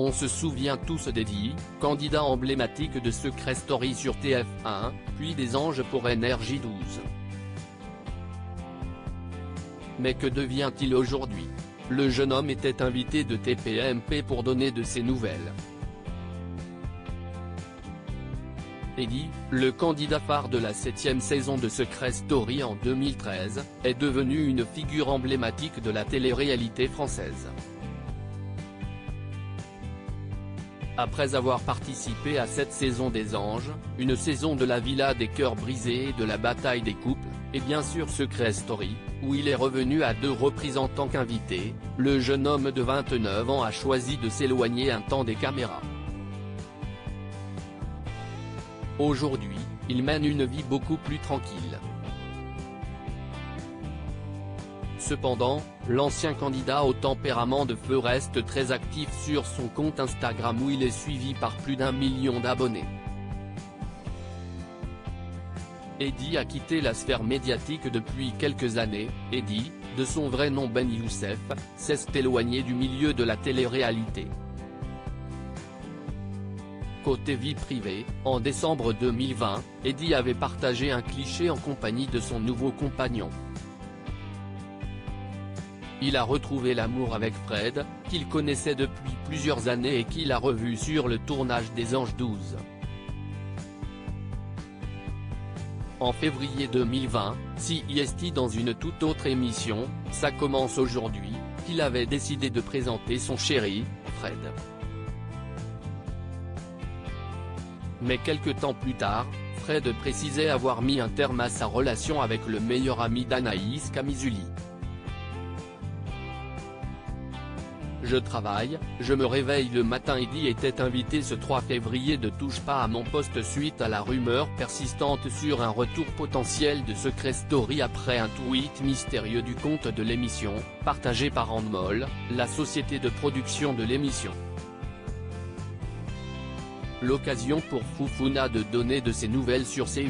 On se souvient tous d'Eddie, candidat emblématique de Secret Story sur TF1, puis des Anges pour NRJ12. Mais que devient-il aujourd'hui? Le jeune homme était invité de TPMP pour donner de ses nouvelles. Eddie, le candidat phare de la 7e saison de Secret Story en 2013, est devenu une figure emblématique de la télé-réalité française. Après avoir participé à cette saison des Anges, une saison de la Villa des cœurs brisés et de la bataille des couples, et bien sûr Secret Story, où il est revenu à 2 reprises en tant qu'invité, le jeune homme de 29 ans a choisi de s'éloigner un temps des caméras. Aujourd'hui, il mène une vie beaucoup plus tranquille. Cependant, l'ancien candidat au tempérament de feu reste très actif sur son compte Instagram où il est suivi par plus d'1 million d'abonnés. Eddie a quitté la sphère médiatique depuis quelques années. Eddie, de son vrai nom Ben Youssef, s'est éloigné du milieu de la télé-réalité. Côté vie privée, en décembre 2020, Eddie avait partagé un cliché en compagnie de son nouveau compagnon. Il a retrouvé l'amour avec Fred, qu'il connaissait depuis plusieurs années et qu'il a revu sur le tournage des Anges 12. En février 2020, CIST dans une toute autre émission, Ça commence aujourd'hui, qu'il avait décidé de présenter son chéri, Fred. Mais quelque temps plus tard, Fred précisait avoir mis un terme à sa relation avec le meilleur ami d'Anaïs Camizuli. Je travaille, je me réveille le matin. Eddie était invité ce 3 février de Touche pas à mon poste suite à la rumeur persistante sur un retour potentiel de Secret Story après un tweet mystérieux du compte de l'émission, partagé par Endemol, la société de production de l'émission. L'occasion pour Foufouna de donner de ses nouvelles sur C8.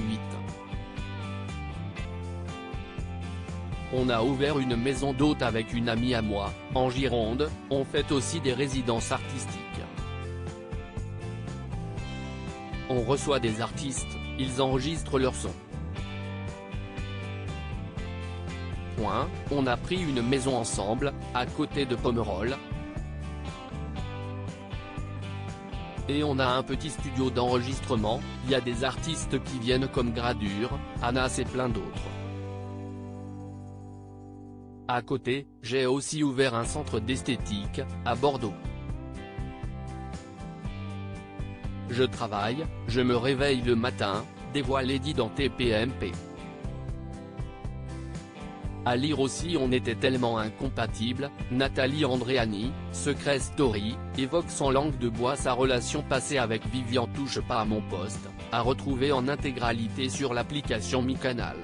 On a ouvert une maison d'hôtes avec une amie à moi, en Gironde, on fait aussi des résidences artistiques. On reçoit des artistes, ils enregistrent leur son. On a pris une maison ensemble, à côté de Pomerol. Et on a un petit studio d'enregistrement, il y a des artistes qui viennent comme Gradure, Anas et plein d'autres. À côté, j'ai aussi ouvert un centre d'esthétique, à Bordeaux. Je travaille, je me réveille le matin, dévoile Eddie dans TPMP. À lire aussi On était tellement incompatibles, Nathalie Andréani, Secret Story, évoque sans langue de bois sa relation passée avec Vivian Touche pas à mon poste, à retrouver en intégralité sur l'application Mi Canal.